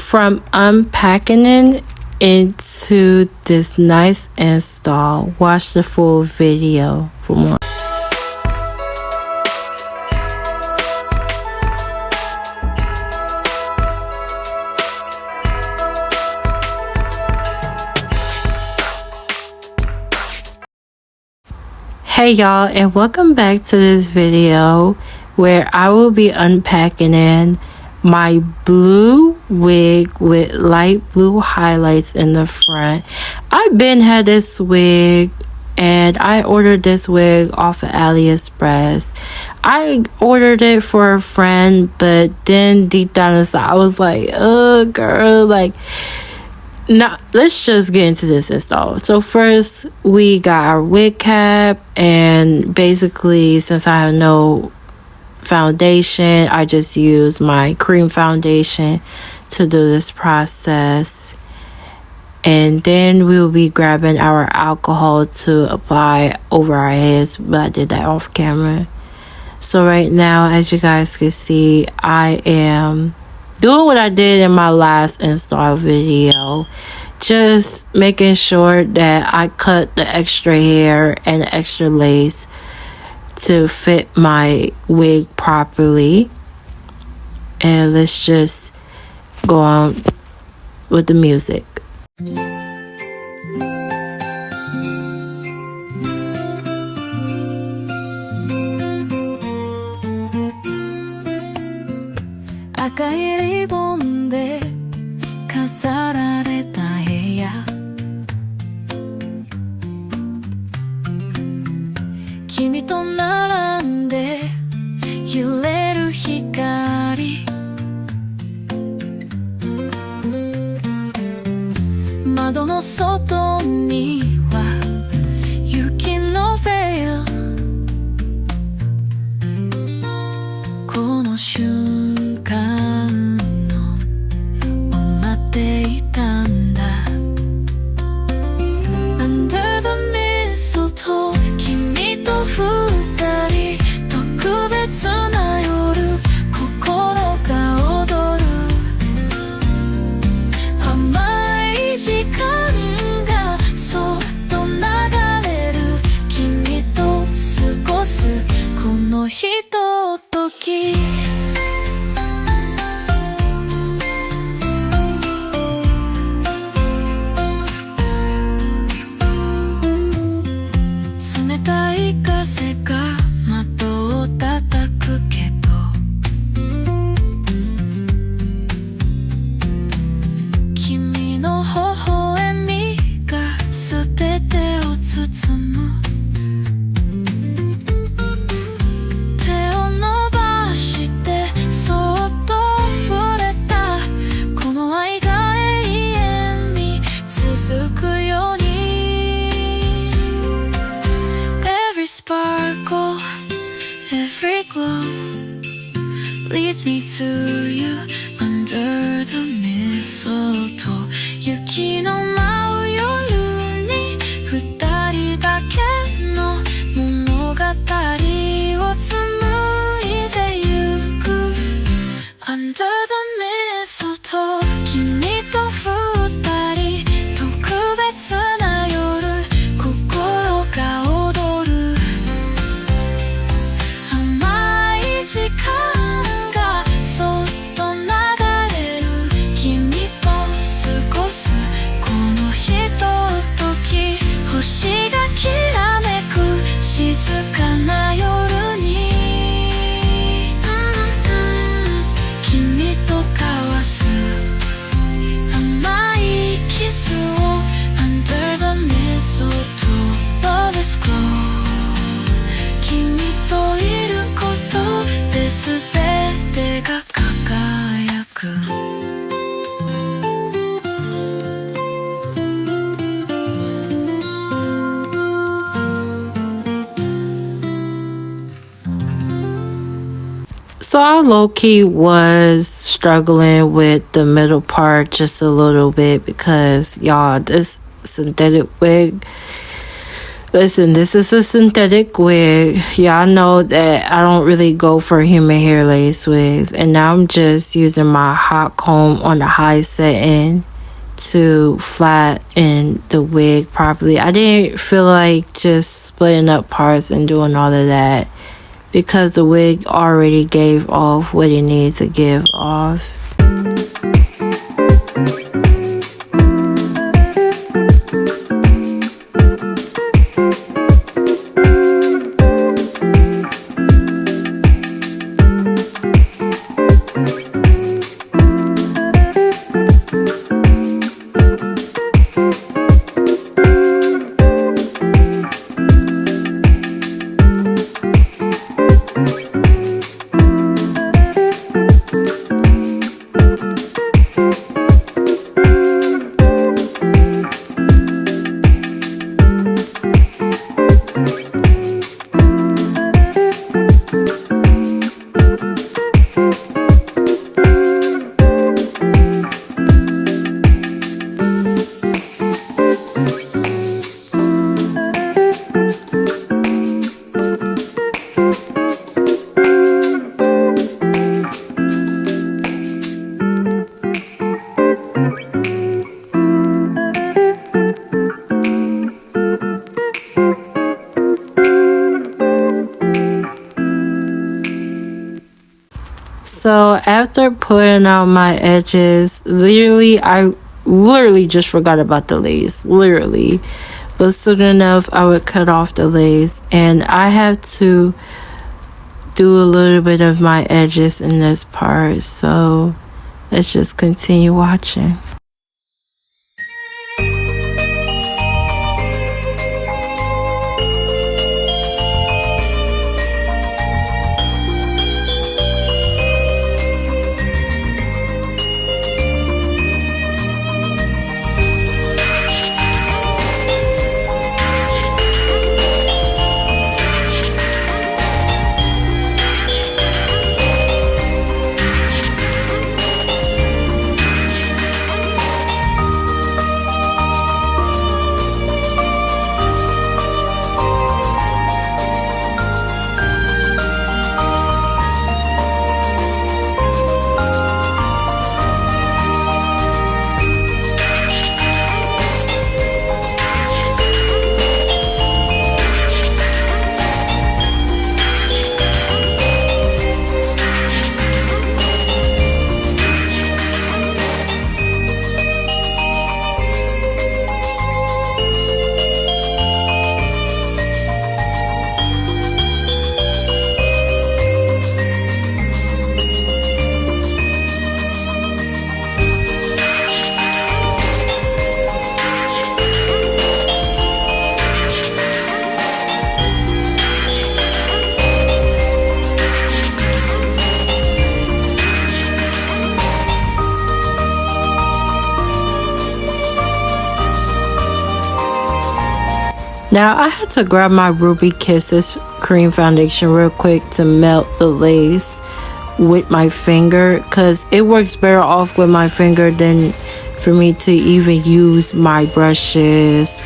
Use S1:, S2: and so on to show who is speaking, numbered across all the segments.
S1: From unpacking it into this nice install, watch the full video for more. Hey y'all, and welcome back to this video where I will be unpacking in my blue wig with light blue highlights in the front. I've been had this wig and I ordered this wig off of AliExpress. I ordered it for a friend, but then deep down inside I was like, oh girl, like, now let's just get into this install. So first we got our wig cap, and basically since I have no foundation, I just use my cream foundation to do this process. And then we'll be grabbing our alcohol to apply over our heads, but I did that off camera. So right now, as you guys can see, I am doing what I did in my last install video, just making sure that I cut the extra hair and the extra lace to fit my wig properly. And let's just go on with the music.
S2: Sparkle, every glow leads me to you under the mistletoe. 雪の舞う夜に二人だけの物語を紡いでゆく Under the mistletoe 君と二人特別な夜心が踊る時間がそっと流れる君と過ごすこのひととき星がきらめく静かな夜に君と交わす甘いキスを Under the mistletoe Love is glow 君といることですべてが輝く
S1: So I low-key was struggling with the middle part just a little bit because y'all, this synthetic wig Listen, this is a synthetic wig. Y'all know that I don't really go for human hair lace wigs. And now I'm just using my hot comb on the high setting to flatten the wig properly. I didn't feel like just splitting up parts and doing all of that because the wig already gave off what it needs to give off. So after putting out my edges, I literally just forgot about the lace, literally. But soon enough, I would cut off the lace, and I have to do a little bit of my edges in this part. So let's just continue watching. Now I had to grab my Ruby Kisses cream foundation real quick to melt the lace with my finger, because it works better off with my finger than for me to even use my brushes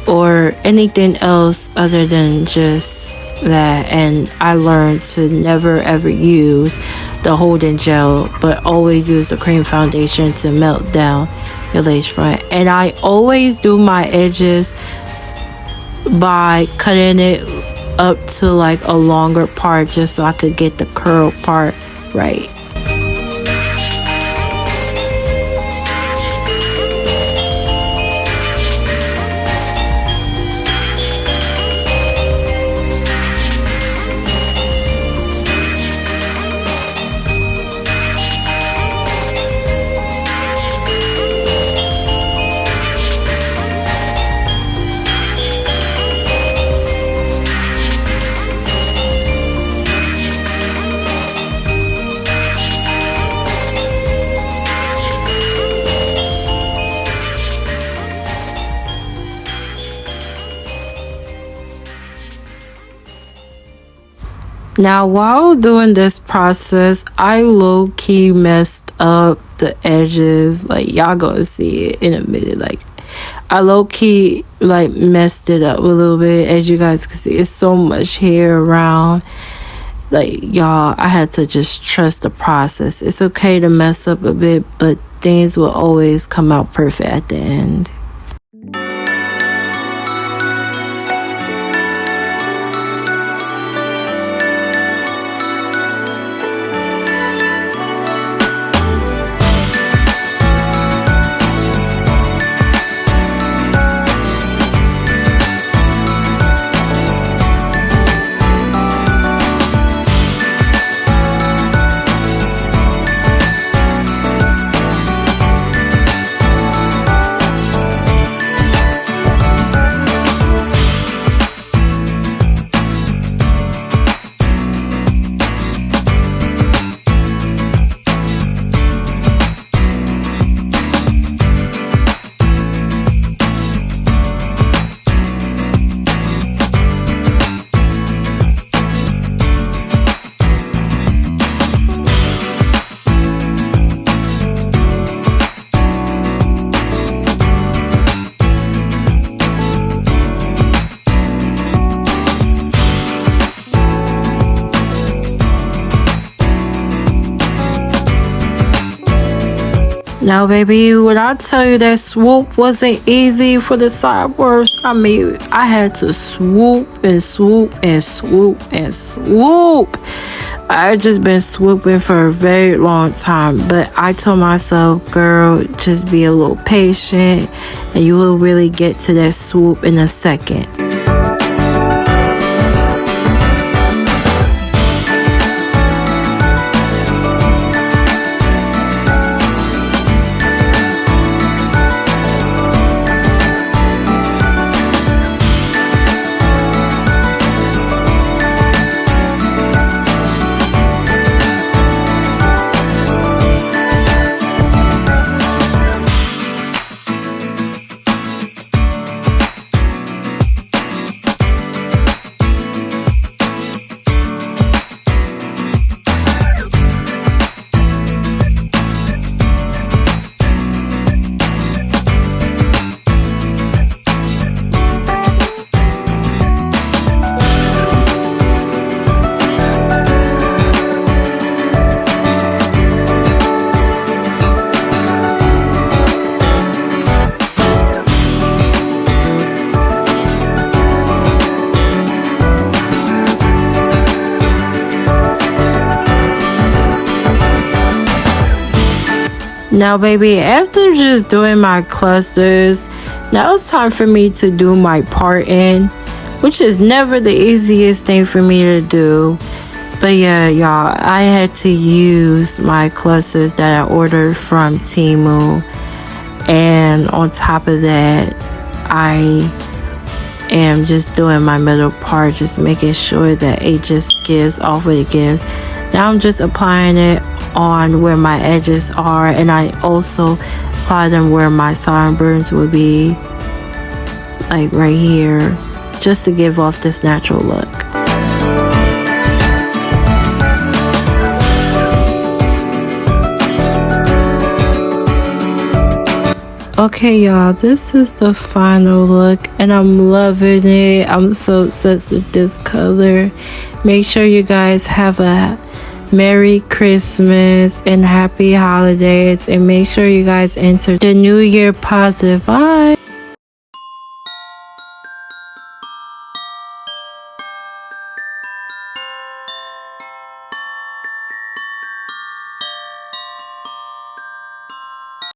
S1: or anything else other than just that. And I learned to never ever use the holding gel, but always use a cream foundation to melt down your lace front. And I always do my edges by cutting it up to like a longer part, just so I could get the curl part right. Now, while doing this process, I low-key messed up the edges. Like, y'all gonna see it in a minute. Like, I low-key like messed it up a little bit. As you guys can see, it's so much hair around. Like, y'all, I had to just trust the process. It's okay to mess up a bit, but things will always come out perfect at the end. Now, baby, when I tell you that swoop wasn't easy for the sideburns, I mean, I had to swoop and swoop and swoop and swoop. I've just been swooping for a very long time, but I told myself, girl, just be a little patient and you will really get to that swoop in a second. Now, baby, after just doing my clusters, now it's time for me to do my parting, which is never the easiest thing for me to do. But yeah, y'all, I had to use my clusters that I ordered from Temu. And on top of that, I am just doing my middle part, just making sure that it just gives off what it gives. Now I'm just applying it on where my edges are, and I also apply them where my sideburns would be, like right here, just to give off this natural look. Okay, y'all, this is the final look and I'm loving it. I'm so obsessed with this color. Make sure you guys have a Merry Christmas and Happy Holidays, and make sure you guys enter the New Year positive vibes.